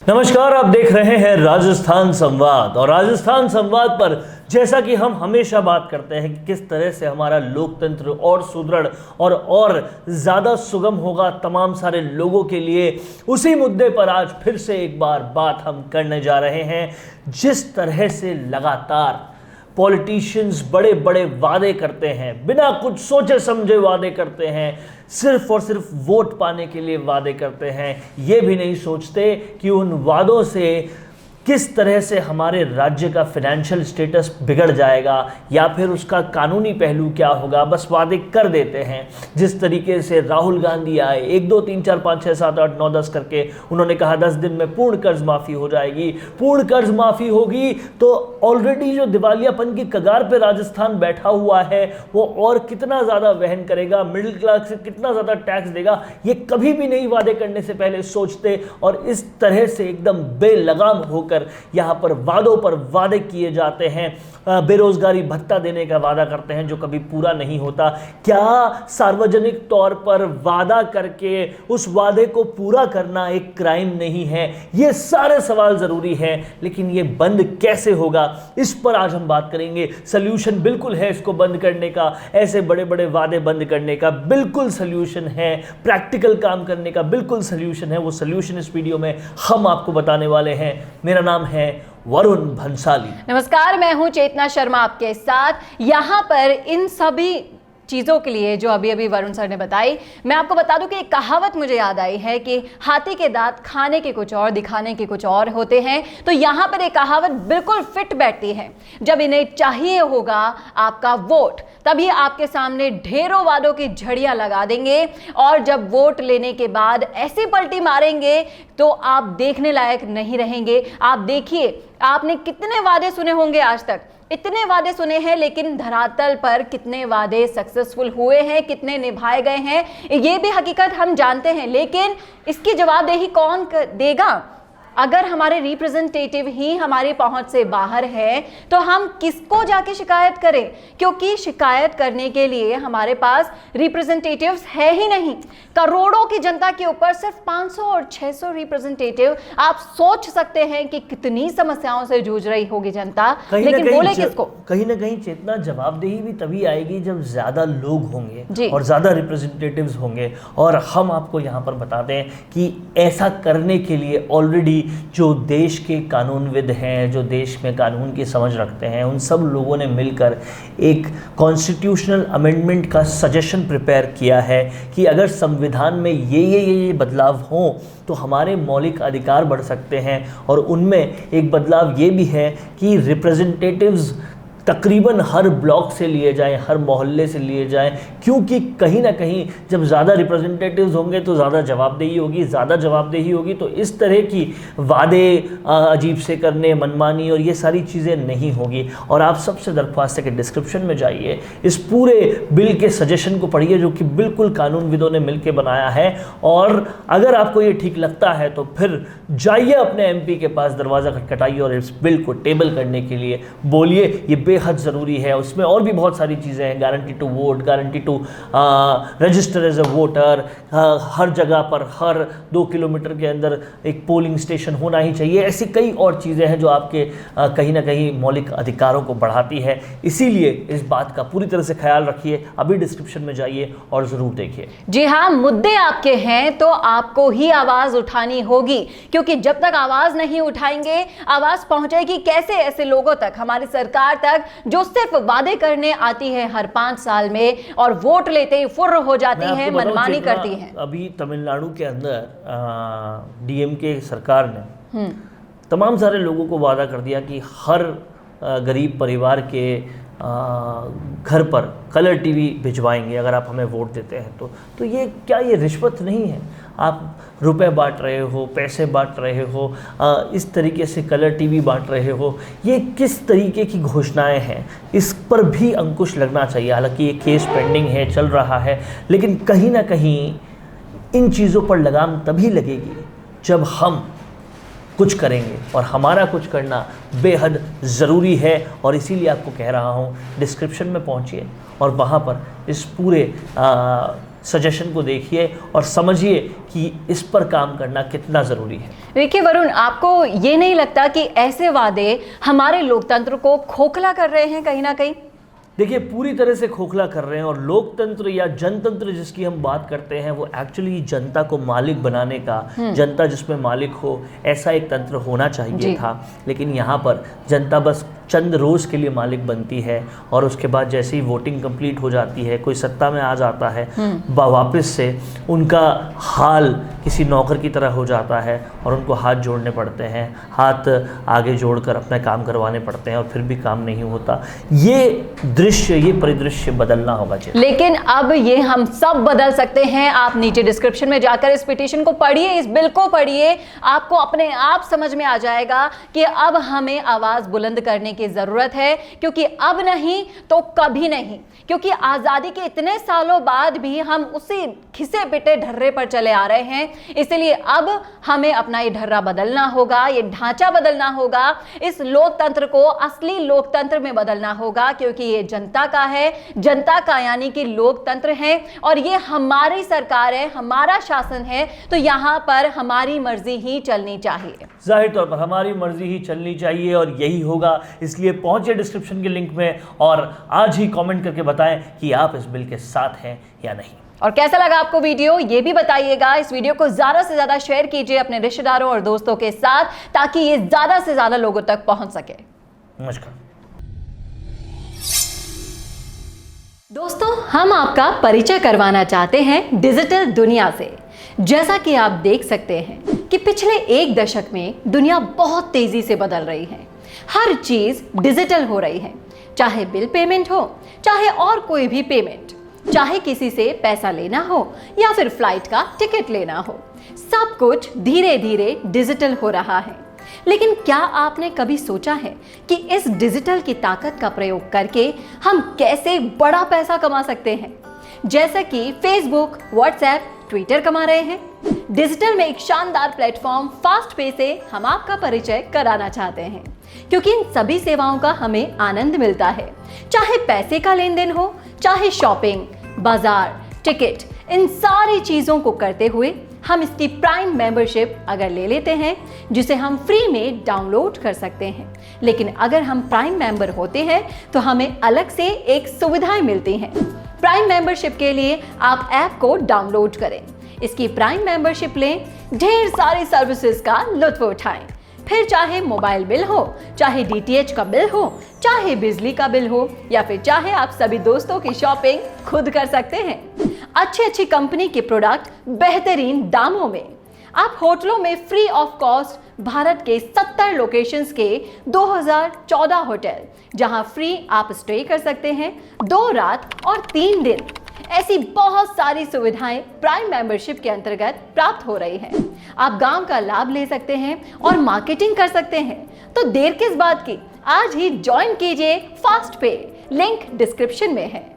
नमस्कार, आप देख रहे हैं राजस्थान संवाद। और राजस्थान संवाद पर जैसा कि हम हमेशा बात करते हैं कि किस तरह से हमारा लोकतंत्र और सुदृढ़ और ज़्यादा सुगम होगा तमाम सारे लोगों के लिए, उसी मुद्दे पर आज फिर से एक बार बात हम करने जा रहे हैं। जिस तरह से लगातार पॉलिटिशियंस बड़े बड़े वादे करते हैं, बिना कुछ सोचे समझे वादे करते हैं, सिर्फ और सिर्फ वोट पाने के लिए वादे करते हैं, ये भी नहीं सोचते कि उन वादों से किस तरह से हमारे राज्य का फाइनेंशियल स्टेटस बिगड़ जाएगा या फिर उसका कानूनी पहलू क्या होगा। बस वादे कर देते हैं। जिस तरीके से राहुल गांधी आए, 1 2 3 4 5 6 7 8 9 10 करके उन्होंने कहा 10 दिन में पूर्ण कर्ज माफ़ी हो जाएगी, पूर्ण कर्ज माफ़ी होगी तो ऑलरेडी जो दिवालियापन की कगार पे राजस्थान बैठा हुआ है वो और कितना ज़्यादा वहन करेगा, मिडिल क्लास से कितना ज़्यादा टैक्स देगा, ये कभी भी नहीं वादे करने से पहले सोचते। और इस तरह से एकदम बेलगाम होकर यहां पर वादों पर वादे किए जाते हैं। बेरोजगारी भत्ता देने का वादा करते हैं जो कभी पूरा नहीं होता। क्या सार्वजनिक तौर पर वादा करके उस वादे को पूरा करना एक क्राइम नहीं है? ये सारे सवाल जरूरी हैं, लेकिन ये बंद कैसे होगा, इस पर आज हम बात करेंगे। सॉल्यूशन बिल्कुल है इसको बंद करने का, ऐसे बड़े बड़े वादे बंद करने का बिल्कुल सॉल्यूशन है, प्रैक्टिकल काम करने का बिल्कुल सॉल्यूशन है। वो सॉल्यूशन इस वीडियो में हम आपको बताने वाले हैं। मेरा नाम है वरुण भंसाली। नमस्कार, मैं हूं चेतना शर्मा आपके साथ। यहां पर इन सभी चीज़ों के लिए जो अभी अभी वरुण सर ने बताई, मैं आपको बता दूं कि एक कहावत मुझे याद आई है कि हाथी के दांत खाने के कुछ और, दिखाने के कुछ और होते हैं। तो यहाँ पर एक कहावत बिल्कुल फिट बैठती है। जब इन्हें चाहिए होगा आपका वोट, तभी आपके सामने ढेरों वादों की झड़ियाँ लगा देंगे, और जब वोट लेने के बाद ऐसी पलटी मारेंगे तो आप देखने लायक नहीं रहेंगे। आप देखिए, आपने कितने वादे सुने होंगे आज तक, इतने वादे सुने हैं, लेकिन धरातल पर कितने वादे सक्सेसफुल हुए हैं, कितने निभाए गए हैं, ये भी हकीकत हम जानते हैं। लेकिन इसकी जवाबदेही कौन देगा? अगर हमारे रिप्रेजेंटेटिव ही हमारी पहुंच से बाहर है तो हम किसको जाके शिकायत करें? क्योंकि शिकायत करने के लिए हमारे पास रिप्रेजेंटेटिव्स है ही नहीं। करोड़ों की जनता के ऊपर सिर्फ 500 और 600 रिप्रेजेंटेटिव। आप सोच सकते हैं कि कितनी समस्याओं से जूझ रही होगी जनता, लेकिन बोले किसको? कहीं ना कहीं चेतना, जवाबदेही भी तभी आएगी जब ज्यादा लोग होंगे और ज्यादा रिप्रेजेंटेटिव्स होंगे। और हम आपको यहाँ पर बताते हैं कि ऐसा करने के लिए ऑलरेडी जो देश के कानूनविद हैं, जो देश में कानून की समझ रखते हैं, उन सब लोगों ने मिलकर एक कॉन्स्टिट्यूशनल अमेंडमेंट का सजेशन प्रिपेयर किया है कि अगर संविधान में ये बदलाव हों तो हमारे मौलिक अधिकार बढ़ सकते हैं। और उनमें एक बदलाव ये भी है कि रिप्रेजेंटेटिव्स तकरीबन हर ब्लॉक से लिए जाएं, हर मोहल्ले से लिए जाएं, क्योंकि कहीं ना कहीं जब ज़्यादा रिप्रेजेंटेटिव्स होंगे तो ज़्यादा जवाबदेही होगी, ज़्यादा जवाबदेही होगी तो इस तरह की वादे अजीब से करने, मनमानी और ये सारी चीज़ें नहीं होगी। और आप सबसे दरख्वास्त है कि डिस्क्रिप्शन में जाइए, इस पूरे बिल के सजेशन को पढ़िए जो कि बिल्कुल कानूनविदों ने मिल के बनाया है। और अगर आपको ये ठीक लगता है तो फिर जाइए अपने MP के पास, दरवाज़ा खटखटाइए और इस बिल को टेबल करने के लिए बोलिए। ये बेहद ज़रूरी है। उसमें और भी बहुत सारी चीज़ें हैं, guarantee to vote, guarantee to register as a voter, हर जगह पर हर 2 किलोमीटर के अंदर एक पोलिंग स्टेशन होना ही चाहिए। ऐसी कई और चीज़ें हैं जो आपके कहीं ना कहीं मौलिक अधिकारों को बढ़ाती है। इसीलिए इस बात का पूरी तरह से ख्याल रखिए। अभी डिस्क्रिप्शन में जाइए और ज़रूर देखिए। जी हाँ, मुद्दे आपके हैं तो आपको ही आवाज़ उठानी होगी, क्योंकि जब तक आवाज़ नहीं उठाएंगे, आवाज़ पहुंचेगी कैसे ऐसे लोगों तक, हमारी सरकार तक, जो सिर्फ वादे करने आती है हर 5 साल में और वोट लेते ही फुर्र हो जाती है, मनमानी करती है। अभी तमिलनाडु के अंदर DMK सरकार ने तमाम सारे लोगों को वादा कर दिया कि हर गरीब परिवार के घर पर कलर TV भिजवाएंगे अगर आप हमें वोट देते हैं तो ये क्या, ये रिश्वत नहीं है? आप रुपए बांट रहे हो, पैसे बांट रहे हो, इस तरीके से कलर TV बांट रहे हो, ये किस तरीके की घोषणाएं हैं? इस पर भी अंकुश लगना चाहिए। हालांकि ये केस पेंडिंग है, चल रहा है, लेकिन कहीं ना कहीं इन चीज़ों पर लगाम तभी लगेगी जब हम कुछ करेंगे, और हमारा कुछ करना बेहद ज़रूरी है। और इसीलिए आपको कह रहा हूँ, डिस्क्रिप्शन में पहुँचिए और वहाँ पर इस पूरे सजेशन को देखिए और समझिए कि इस पर काम करना कितना ज़रूरी है। देखिए वरुण, आपको ये नहीं लगता कि ऐसे वादे हमारे लोकतंत्र को खोखला कर रहे हैं कहीं ना कहीं? देखिए, पूरी तरह से खोखला कर रहे हैं। और लोकतंत्र या जनतंत्र जिसकी हम बात करते हैं वो एक्चुअली जनता को मालिक बनाने का, जनता जिसमें मालिक हो, ऐसा एक तंत्र होना चाहिए था। लेकिन यहाँ पर जनता बस चंद रोज़ के लिए मालिक बनती है और उसके बाद जैसे ही वोटिंग कंप्लीट हो जाती है, कोई सत्ता में आ जाता है, वापस से उनका हाल किसी नौकर की तरह हो जाता है और उनको हाथ जोड़ने पड़ते हैं, हाथ आगे जोड़कर अपना काम करवाने पड़ते हैं और फिर भी काम नहीं होता। ये दृश्य, ये परिदृश्य बदलना होगा चाहिए। लेकिन अब ये हम सब बदल सकते हैं। आप नीचे डिस्क्रिप्शन में जाकर इस पिटीशन को पढ़िए, इस बिल को पढ़िए, आपको अपने आप समझ में आ जाएगा कि अब हमें आवाज बुलंद करने की जरूरत है, क्योंकि अब नहीं तो कभी नहीं। क्योंकि आजादी के इतने सालों बाद भी हम उसी खिसे पिटे ढर्रे पर चले आ रहे हैं। इसलिए अब हमें अपना ये ढर्रा बदलना होगा, ये ढांचा बदलना होगा, इस लोकतंत्र को असली लोकतंत्र में बदलना होगा, क्योंकि ये जनता का है, जनता का यानी कि लोकतंत्र है और ये हमारी सरकार है, हमारा शासन है। तो यहां पर हमारी मर्जी ही चलनी चाहिए। जाहिर तौर पर हमारी मर्जी ही चलनी चाहिए और यही होगा। इसलिए पहुंचे डिस्क्रिप्शन के लिंक में और आज ही कमेंट करके बताएं कि आप इस बिल के साथ हैं या नहीं। और कैसा लगा आपको वीडियो, ये भी बताइएगा। इस वीडियो को ज्यादा से ज्यादा शेयर कीजिए अपने रिश्तेदारों और दोस्तों के साथ, ताकि ये ज्यादा से ज्यादा लोगों तक पहुंच सके। नमस्कार दोस्तों, हम आपका परिचय करवाना चाहते हैं डिजिटल दुनिया से। जैसा कि आप देख सकते हैं कि पिछले एक दशक में दुनिया बहुत तेजी से बदल रही है। हर चीज डिजिटल हो रही है, चाहे बिल पेमेंट हो, चाहे और कोई भी पेमेंट, चाहे किसी से पैसा लेना हो या फिर फ्लाइट का टिकट लेना हो, सब कुछ धीरे धीरे डिजिटल हो रहा है। लेकिन क्या आपने कभी सोचा है कि इस डिजिटल की ताकत का प्रयोग करके हम कैसे बड़ा पैसा कमा सकते हैं, जैसा कि फेसबुक, व्हाट्सएप, ट्विटर कमा रहे हैं? डिजिटल में एक शानदार प्लेटफॉर्म फास्ट पे से हम आपका परिचय कराना चाहते हैं, क्योंकि इन सभी सेवाओं का हमें आनंद मिलता है। चाहे पैसे का लेन देन हो, चाहे शॉपिंग, बाजार, टिकट, इन सारी चीजों को करते हुए हम इसकी प्राइम मेंबरशिप अगर ले लेते हैं, जिसे हम फ्री में डाउनलोड कर सकते हैं। लेकिन अगर हम प्राइम मेंबर होते हैं तो हमें अलग से एक सुविधाएं मिलती हैं। प्राइम मेंबरशिप के लिए आप ऐप को डाउनलोड करें, इसकी प्राइम मेंबरशिप लें, ढेर सारी सर्विसेज का लुत्फ उठाएं। फिर चाहे मोबाइल बिल हो, चाहे डीटीएच का बिल हो, चाहे बिजली का बिल हो, या फिर चाहे आप सभी दोस्तों की शॉपिंग खुद कर सकते हैं। अच्छी कंपनी के प्रोडक्ट बेहतरीन दामों में। आप होटलों में फ्री ऑफ कॉस्ट भारत के 70 लोकेशंस के 2014 होटल, जहां फ्री आप स्टे कर सकते हैं 2 रात और 3 दिन। ऐसी बहुत सारी सुविधाएं प्राइम मेंबरशिप के अंतर्गत प्राप्त हो रही हैं। आप गांव का लाभ ले सकते हैं और मार्केटिंग कर सकते हैं। तो देर किस बात की, आज ही ज्वाइन कीजिए फास्ट पे, लिंक डिस्क्रिप्शन में है।